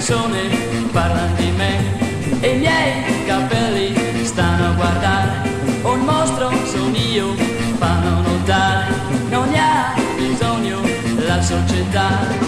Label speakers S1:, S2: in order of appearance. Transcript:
S1: persone parlano di me e i miei capelli stanno a guardare. Un mostro sono io, fanno notare, non ne ha bisogno la società.